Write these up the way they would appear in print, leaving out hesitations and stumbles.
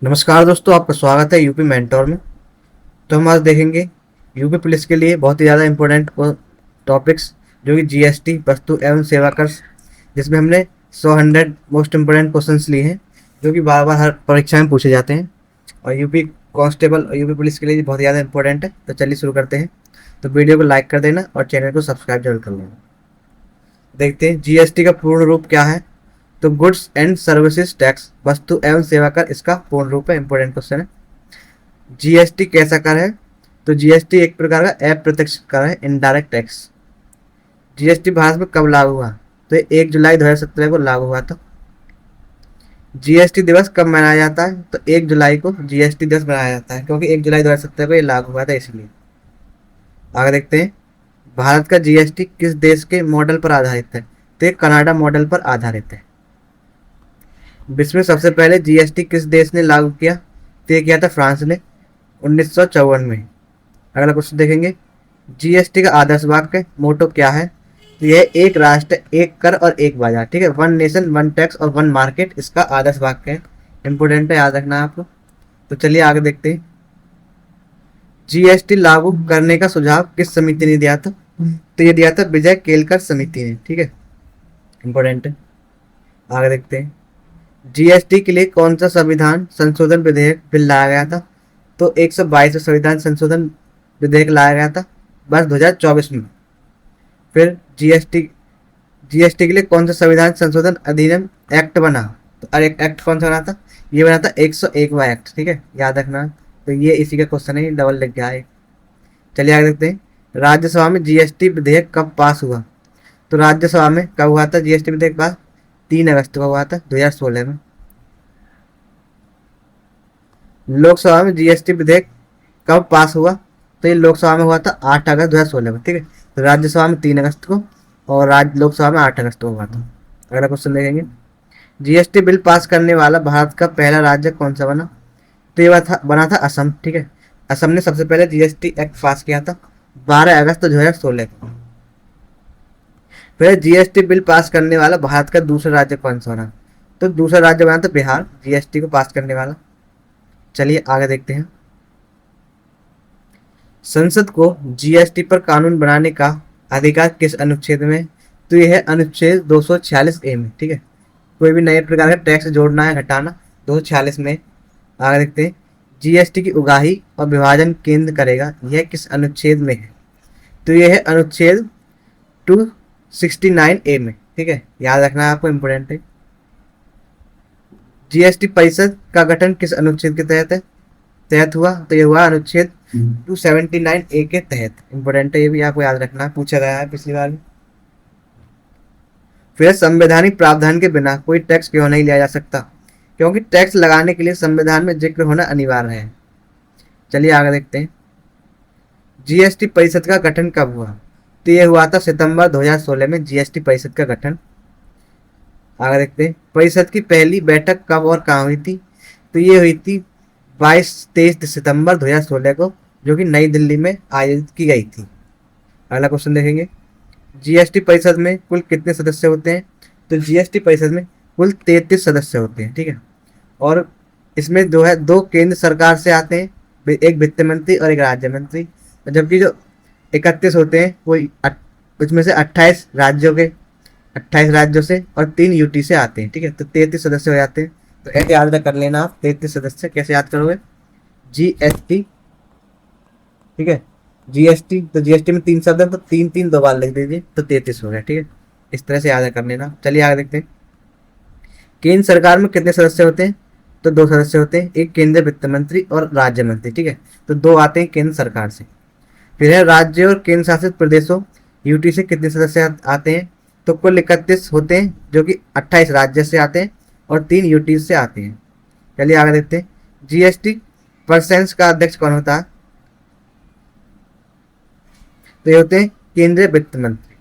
नमस्कार दोस्तों, आपका स्वागत है यूपी मेंटोर में। तो हम आज देखेंगे यूपी पुलिस के लिए बहुत ही ज़्यादा इंपॉर्टेंट टॉपिक्स, जो कि जीएसटी वस्तु एवं सेवा कर, जिसमें हमने 100 मोस्ट इम्पोर्टेंट क्वेश्चंस लिए हैं, जो कि बार बार हर परीक्षा में पूछे जाते हैं और यूपी कांस्टेबल और यूपी पुलिस के लिए बहुत ज़्यादा इंपॉर्टेंट है। तो चलिए शुरू करते हैं। तो वीडियो को लाइक कर देना और चैनल को सब्सक्राइब जरूर कर लेना। देखते हैं जीएसटी का पूर्ण रूप क्या है। तो गुड्स एंड सर्विसेज टैक्स, वस्तु एवं सेवा कर, इसका पूर्ण रूप है। इंपॉर्टेंट क्वेश्चन है। जीएसटी कैसा कर है? तो जीएसटी एक प्रकार का अप्रत्यक्ष कर है, इनडायरेक्ट टैक्स। जीएसटी भारत में कब लागू हुआ? तो 1 जुलाई 2017 को लागू हुआ था। जीएसटी दिवस कब मनाया जाता है? तो 1 जुलाई को जीएसटी दिवस मनाया जाता है, क्योंकि 1 जुलाई 2017 को ये लागू हुआ था, इसलिए। आगे देखते हैं, भारत का जीएसटी किस देश के मॉडल पर आधारित है? तो ये कनाडा मॉडल पर आधारित है। विश्व में सबसे पहले जीएसटी किस देश ने लागू किया? तो ये किया था फ्रांस ने 1954 में। अगला क्वेश्चन देखेंगे, जीएसटी का आदर्श वाक्य मोटो क्या है? तो यह एक राष्ट्र एक कर और एक बाजार, ठीक है, वन नेशन वन टैक्स और वन मार्केट, इसका आदर्श वाक्य है। इंपोर्टेंट है, याद रखना है आपको। तो चलिए आगे देखते हैं, जीएसटी लागू करने का सुझाव किस समिति ने दिया था? तो ये दिया था विजय केलकर समिति ने, ठीक है, इंपोर्टेंट है। आगे देखते हैं, जीएसटी के लिए कौन सा संविधान संशोधन विधेयक बिल लाया गया था? तो 122 संविधान संशोधन विधेयक लाया गया था वर्ष 2024 में। फिर जीएसटी जीएसटी के लिए कौन सा संविधान संशोधन अधिनियम एक्ट बना? तो अरे एक्ट कौन सा बना था? ये बना था 101वां एक्ट, ठीक है, याद रखना। तो ये इसी का क्वेश्चन है, डबल लिख गया है। चलिए आगे देखते हैं, राज्यसभा में जीएसटी विधेयक कब पास हुआ? तो राज्यसभा में कब हुआ था जीएसटी विधेयक पास? 3 अगस्त को हुआ था 2016 में। लोकसभा में जीएसटी विधेयक कब पास हुआ? तो ये लोकसभा में हुआ था 8 अगस्त 2016 में, ठीक है। तो राज्यसभा में 3 अगस्त को और लोकसभा में 8 अगस्त को हुआ था। अगला क्वेश्चन देखेंगे, जीएसटी बिल पास करने वाला भारत का पहला राज्य कौन सा बना? तो ये बना था असम, ठीक है। असम ने सबसे पहले जीएसटी एक्ट पास किया था 12 अगस्त 2016 को। फिर जीएसटी बिल पास करने वाला भारत का दूसरा राज्य कौन सा बना? तो दूसरा राज्य बना था बिहार, जीएसटी को पास करने वाला। चलिए आगे देखते हैं, संसद को जीएसटी पर कानून बनाने का अधिकार किस अनुच्छेद में? तो यह है अनुच्छेद 246A में, ठीक है। कोई भी नए प्रकार का टैक्स जोड़ना है, घटाना, 246 में। आगे देखते हैं, जीएसटी की उगाही और विभाजन केंद्र करेगा, यह किस अनुच्छेद में है? तो यह है अनुच्छेद 269A में, ठीक है, याद रखना है आपको, इंपोर्टेंट है। जीएसटी परिषद का गठन किस अनुच्छेद के तहत हुआ? तो ये हुआ अनुच्छेद 279A के तहत। इंपोर्टेंट है, ये भी आपको याद रखना है, पूछा गया है पिछली बार। फिर संवैधानिक प्रावधान के बिना कोई टैक्स क्यों नहीं लिया जा सकता? क्योंकि टैक्स लगाने के लिए संविधान में जिक्र होना अनिवार्य है। चलिए आगे देखते हैं, जीएसटी परिषद का गठन कब हुआ? तो ये हुआ था सितंबर 2016 में जीएसटी परिषद का गठन। आगे देखते हैं, परिषद की पहली बैठक कब और कहाँ हुई थी? तो ये हुई थी 22-23 सितंबर 2016 को, जो कि नई दिल्ली में आयोजित की गई थी। अगला क्वेश्चन देखेंगे, जीएसटी परिषद में कुल कितने सदस्य होते हैं? तो जीएसटी परिषद में कुल 33 सदस्य होते हैं, ठीक है। और इसमें जो है 2 केंद्र सरकार से आते हैं, एक वित्त मंत्री और एक राज्य मंत्री। जबकि जो 31 होते हैं वो उसमें से 28 राज्यों से और 3 यूटी से आते हैं, ठीक है। तो 33 सदस्य हो जाते हैं। तो ऐसे याद कर लेना आप, 33 सदस्य कैसे याद करोगे? जीएसटी, ठीक है, जीएसटी, तो जीएसटी में 3 शब्द है, तो 3 2 बार लिख दीजिए, तो 33 हो गया, ठीक है। इस तरह से याद कर लेना। चलिए आगे देखते हैं, केंद्र सरकार में कितने सदस्य होते हैं? तो 2 सदस्य होते हैं, एक केंद्रीय वित्त मंत्री और राज्य मंत्री, ठीक है। तो 2 आते हैं केंद्र सरकार से। फिर है राज्य और केंद्र शासित प्रदेशों, यूटी से कितने सदस्य आते हैं? तो कुल 31 होते हैं, जो कि 28 राज्य से आते हैं और 3 यूटी से आते हैं। चलिए आगे देखते हैं, जीएसटी परसेंस का अध्यक्ष कौन होता है? तो ये होते हैं केंद्रीय वित्त मंत्री।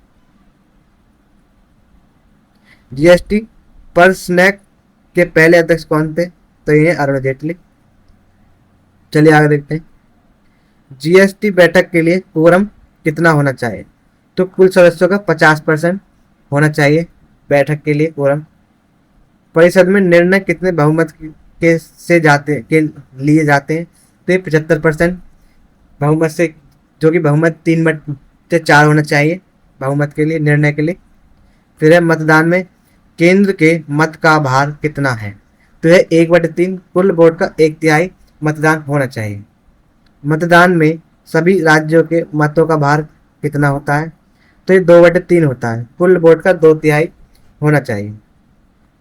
जीएसटी पर स्नैक के पहले अध्यक्ष कौन थे? तो ये अरुण जेटली। चलिए आगे देखते हैं, जीएसटी बैठक के लिए कोरम कितना होना चाहिए? तो कुल सदस्यों का 50% होना चाहिए बैठक के लिए कोरम। परिषद में निर्णय कितने बहुमत के से जाते के लिए जाते हैं तो ये 75% बहुमत से, जो कि बहुमत 3/4 होना चाहिए बहुमत के लिए, निर्णय के लिए। फिर है मतदान में केंद्र के मत का भार कितना है, तो यह 1/3 कुल वोट का 1/3 मतदान होना चाहिए। मतदान में सभी राज्यों के मतों का भार कितना होता है, तो ये 2/3 होता है, कुल वोट का 2/3 होना चाहिए।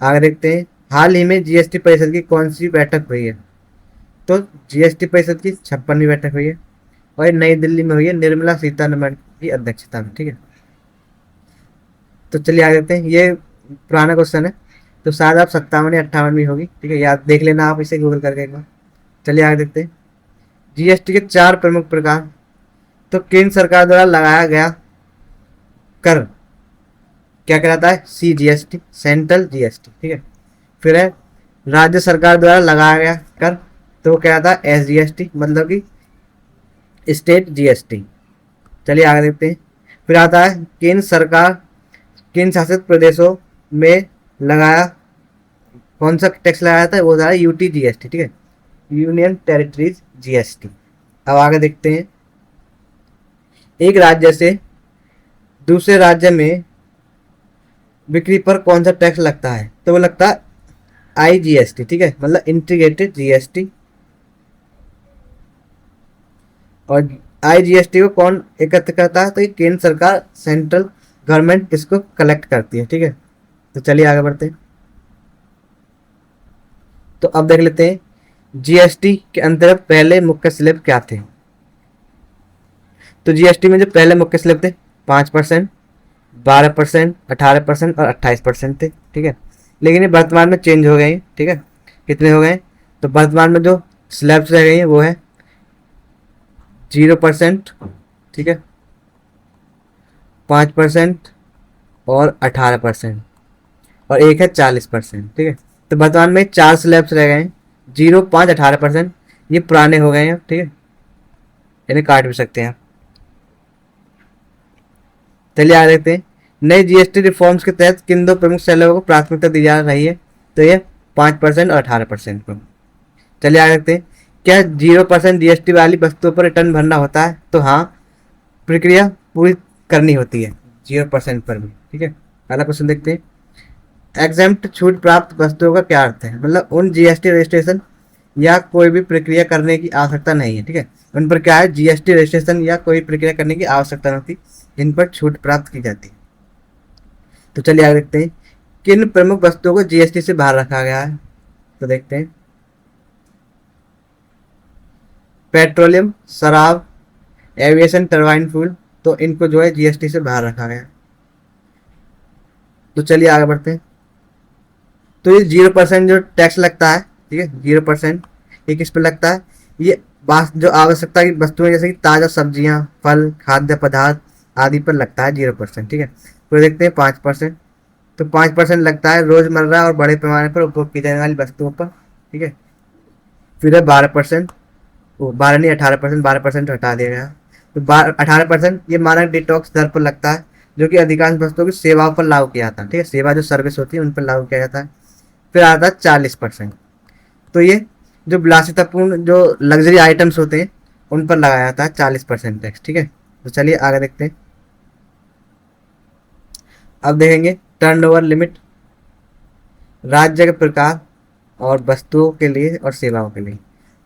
आगे देखते हैं, हाल ही में जीएसटी परिषद की कौन सी बैठक हुई है, तो जीएसटी परिषद की 56वीं बैठक हुई है और ये नई दिल्ली में हुई है, निर्मला सीतारमण की अध्यक्षता में। ठीक है, तो चलिए आगे देखते हैं। ये पुराना क्वेश्चन है, तो शायद आप 57 या 58वीं होगी। ठीक है, याद देख लेना आप इसे गूगल करके एक बार। चलिए आगे देखते हैं। जीएसटी के 4 प्रमुख प्रकार, तो केंद्र सरकार द्वारा लगाया गया कर क्या कहलाता है, सीजीएसटी, सेंट्रल जीएसटी। ठीक है, फिर है राज्य सरकार द्वारा लगाया गया कर, तो वो कहलाता है एसजीएसटी, मतलब कि स्टेट जीएसटी। चलिए आगे देखते हैं। फिर आता है केंद्र सरकार, केंद्र शासित प्रदेशों में लगाया कौन सा टैक्स लगाया था, वो होता है यूटी जीएसटी। ठीक है, यूनियन टेरिटरीज जीएसटी। अब आगे देखते हैं, एक राज्य से दूसरे राज्य में बिक्री पर कौन सा टैक्स लगता है, तो वो लगता है आईजीएसटी। ठीक है, मतलब इंटीग्रेटेड जीएसटी। और आईजीएसटी को कौन एकत्र करता है, तो ये केंद्र सरकार, सेंट्रल गवर्नमेंट इसको कलेक्ट करती है। ठीक है, तो चलिए आगे बढ़ते हैं। तो अब देख लेते हैं जीएसटी के अंतर्गत पहले मुख्य स्लैब क्या थे। तो जीएसटी में जो पहले मुख्य स्लैब थे 5%, 12%, 18% और 28% थे। ठीक है, लेकिन ये वर्तमान में चेंज हो गए हैं। ठीक है, कितने हो गए, तो वर्तमान में जो स्लैब्स रह गई हैं वो है 0%, ठीक है, 5% और 18%, और एक है 40%। ठीक है, तो वर्तमान में 4 स्लैब्स रह गए हैं, 0, 5, 18%। ये पुराने हो गए हैं। ठीक है, इन्हें काट भी सकते हैं आप। चलिए आगे देखते हैं, नए जीएसटी रिफॉर्म्स के तहत किन 2 प्रमुख स्लैबों को प्राथमिकता दी जा रही है, तो ये 5% और 18% को। चलिए आगे देखते हैं, क्या 0% जीएसटी वाली वस्तुओं पर रिटर्न भरना होता है, तो हाँ, प्रक्रिया पूरी करनी होती है 0% पर भी। ठीक है, अगला क्वेश्चन देखते हैं, एग्जेम्प्ट छूट प्राप्त वस्तुओं का क्या अर्थ है, मतलब उन जीएसटी रजिस्ट्रेशन या कोई भी प्रक्रिया करने की आवश्यकता नहीं है। ठीक है, उन पर क्या है, जीएसटी रजिस्ट्रेशन या कोई प्रक्रिया करने की आवश्यकता नहीं होती, जिन पर छूट प्राप्त की जाती है। तो चलिए आगे देखते हैं, किन प्रमुख वस्तुओं को जीएसटी से बाहर रखा गया है, तो देखते हैं, पेट्रोलियम, शराब, एविएशन, टरबाइन फ्यूल, तो इनको जो है जीएसटी से बाहर रखा गया। तो चलिए आगे बढ़ते हैं। तो ये 0% जो टैक्स लगता है, ठीक है, 0% ये किस पे लगता है, ये जो आवश्यकता की वस्तुएं जैसे कि ताज़ा सब्जियां, फल, खाद्य पदार्थ आदि पर लगता है 0%। ठीक है, फिर देखते हैं 5%, तो 5% लगता है रोजमर्रा और बड़े पैमाने पर उपभोग की जाने वाली वस्तुओं पर। ठीक है, फिर है 12%, वो 12 नहीं 18%, 12% हटा दिया गया। तो 18% ये मानक डिटॉक्स दर पर लगता है, जो कि अधिकांश वस्तुओं की सेवाओं पर लागू किया जाता है। ठीक है, सेवा जो सर्विस होती है उन पर लागू किया जाता है। फिर आता है 40%, तो ये जो विलासितापूर्ण जो लग्जरी आइटम्स होते हैं उन पर लगाया जाता है 40% टैक्स। ठीक है, तो चलिए आगे देखते हैं। अब देखेंगे टर्नओवर लिमिट, राज्य के प्रकार और वस्तुओं के लिए और सेवाओं के लिए।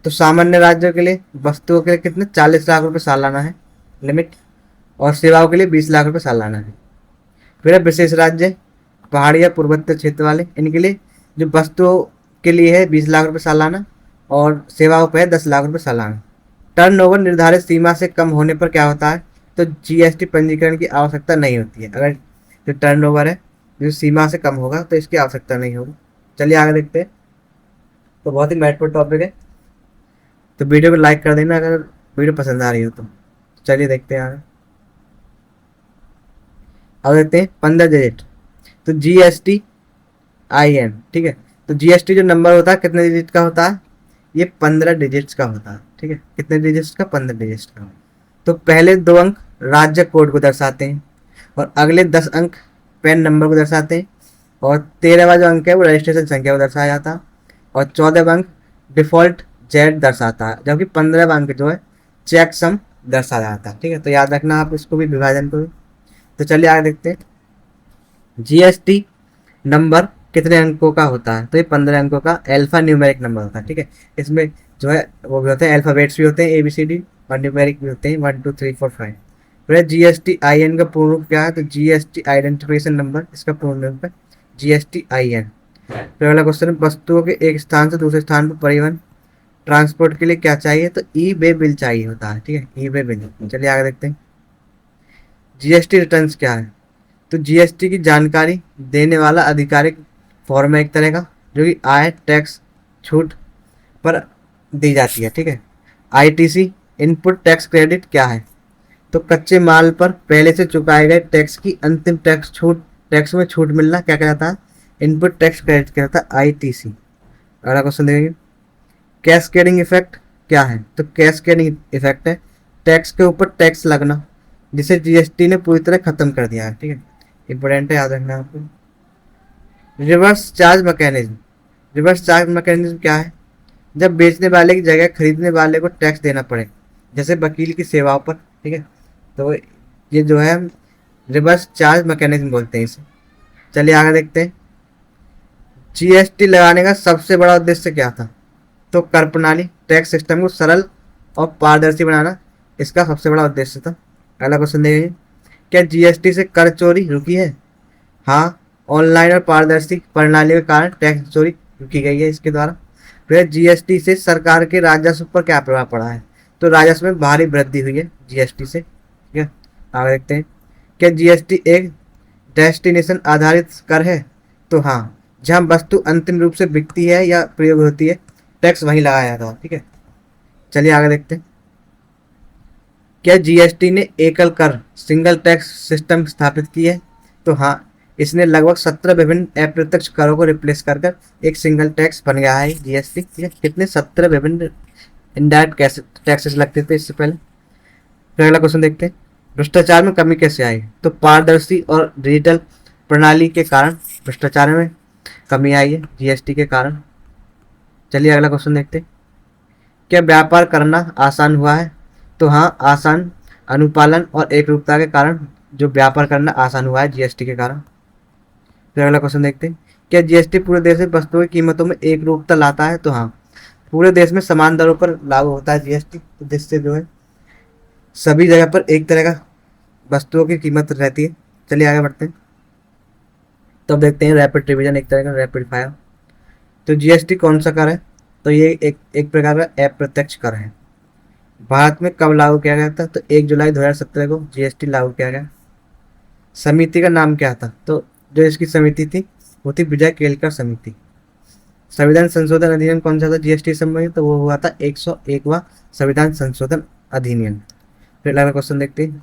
तो सामान्य राज्यों के लिए, वस्तुओं के लिए कितने 40 लाख रुपए सालाना है लिमिट, और सेवाओं के लिए 20 लाख रुपए सालाना है। फिर है विशेष राज्य, पहाड़ी या पूर्वोत्तर क्षेत्र वाले, इनके लिए जो वस्तुओं के लिए है 20 लाख रुपए सालाना और सेवाओं पर है 10 लाख रुपए सालाना। टर्नओवर निर्धारित सीमा से कम होने पर क्या होता है, तो जीएसटी पंजीकरण की आवश्यकता नहीं होती है। अगर जो टर्नओवर है जो सीमा से कम होगा तो इसकी आवश्यकता नहीं होगी। चलिए आगे देखते हैं। तो बहुत ही महत्वपूर्ण टॉपिक है, तो वीडियो को लाइक कर देना अगर वीडियो पसंद आ रही हो तो। चलिए देखते हैं आगे। अब देखते हैं 15 डिजिट, तो जीएसटी IN। ठीक है, तो जीएसटी जो नंबर होता है कितने डिजिट का होता है, ये 15 डिजिट्स का होता है। ठीक है, कितने डिजिट्स का, 15 डिजिट्स का। तो पहले 2 अंक राज्य कोड को दर्शाते हैं और अगले 10 अंक पैन नंबर को दर्शाते हैं, और 13वां जो अंक है वो रजिस्ट्रेशन संख्या को दर्शाया जाता है। और 14 अंक डिफॉल्ट जेड दर्शाता है, जबकि 15 अंक जो है चेक सम दर्शा जाता है। ठीक है, तो याद रखना आप इसको भी, विभाजन को भी। तो चलिए आगे देखते हैं, जीएसटी नंबर कितने अंकों का होता है? तो ये 15 अंकों का अल्फा न्यूमेरिक नंबर होता है। ठीक है, इसमें जो है वो भी होते हैं, अल्फाबेट्स भी होते हैं ए बी सी डी, और न्यूमेरिक भी होते हैं 1 2 3 4 5। फिर जीएसटी आई एन का पूर्ण रूप क्या है? तो जीएसटी आइडेंटिफिकेशन नंबर, इसका पूर्ण रूप है जीएसटी आई एन। फिर अगला क्वेश्चन है, वस्तुओं के एक स्थान से दूसरे स्थान पर परिवहन ट्रांसपोर्ट के लिए क्या चाहिए? तो ई वे बिल चाहिए होता है। ठीक है, ई वे बिल। चलिए आगे देखते हैं, जीएसटी रिटर्न्स क्या है? तो जीएसटी की जानकारी देने वाला आधिकारिक फॉर्म है एक तरह का, जो कि आय टैक्स छूट पर दी जाती है। ठीक है, आईटीसी इनपुट टैक्स क्रेडिट क्या है? तो कच्चे माल पर पहले से चुकाए गए टैक्स की अंतिम टैक्स छूट, टैक्स में छूट मिलना क्या कहलाता है? इनपुट टैक्स क्रेडिट कहलाता है, आईटीसी। अगला क्वेश्चन देखेंगे, कैस्केडिंग इफेक्ट क्या है? तो कैस्केडिंग इफेक्ट है टैक्स के ऊपर टैक्स लगना, जिसे जीएसटी ने पूरी तरह खत्म कर दिया है। ठीक है, इंपॉर्टेंट है, याद रखना आपको। Reverse charge mechanism, reverse charge mechanism क्या है? जब बेचने वाले की जगह खरीदने वाले को टैक्स देना पड़े, जैसे वकील की सेवाओं पर। ठीक है, तो ये जो है रिवर्स चार्ज मैकेनिज्म बोलते हैं इसे। चलिए आगे देखते हैं, जीएसटी लगाने का सबसे बड़ा उद्देश्य क्या था? तो कर प्रणाली, टैक्स सिस्टम को सरल और पारदर्शी बनाना इसका सबसे बड़ा उद्देश्य था। अगला क्वेश्चन देखिए, क्या जीएसटी से कर चोरी रुकी है? हाँ, ऑनलाइन और पारदर्शी प्रणाली के कारण टैक्स चोरी रुकी गई है इसके द्वारा। फिर जीएसटी से सरकार के राजस्व पर क्या प्रभाव पड़ा है? तो राजस्व में भारी वृद्धि हुई है जीएसटी से। ठीक है, आगे देखते हैं, क्या जीएसटी एक डेस्टिनेशन आधारित कर है? तो हाँ, जहाँ वस्तु अंतिम रूप से बिकती है या प्रयोग होती है, टैक्स वहीं लगाया जाता है। ठीक है, चलिए आगे देखते हैं, क्या जीएसटी ने एकल कर सिंगल टैक्स सिस्टम स्थापित की है? तो हाँ, इसने लगभग 17 विभिन्न अप्रत्यक्ष करों को रिप्लेस कर कर एक सिंगल टैक्स बन गया है जीएसटी। ठीक है, कितने 17 विभिन्न इनडायरेक्ट टैक्सेस लगते थे इससे पहले। फिर अगला क्वेश्चन देखते हैं, भ्रष्टाचार में कमी कैसे आई? तो पारदर्शी और डिजिटल प्रणाली के कारण भ्रष्टाचार में कमी आई है जीएसटी के कारण। चलिए अगला क्वेश्चन देखते हैं, क्या व्यापार करना आसान हुआ है? तो हाँ, आसान अनुपालन और एकरूपता के कारण जो व्यापार करना आसान हुआ है जीएसटी के कारण। फिर अगला क्वेश्चन देखते हैं, क्या जीएसटी पूरे देश में वस्तुओं की कीमतों में एक रूपता लाता है? तो हाँ, पूरे देश में समान दरों पर लागू होता है जीएसटी, तो जिससे जो है सभी जगह पर एक तरह का वस्तुओं की कीमत रहती है। चलिए आगे बढ़ते हैं, तब देखते हैं रैपिड रिवीजन, एक तरह का रैपिड फायर। तो जीएसटी कौन सा कर है? तो ये एक प्रकार का अप्रत्यक्ष कर है। भारत में कब लागू किया गया था? तो 1 जुलाई 2017 को जीएसटी लागू किया गया। समिति का नाम क्या था? तो जो इसकी समिति थी वो थी विजय केलकर समिति। संविधान संशोधन अधिनियम कौन सा था जीएसटी संबंधित? तो वो हुआ था 101वां संविधान संशोधन अधिनियम। फिर अगला क्वेश्चन देखते हैं,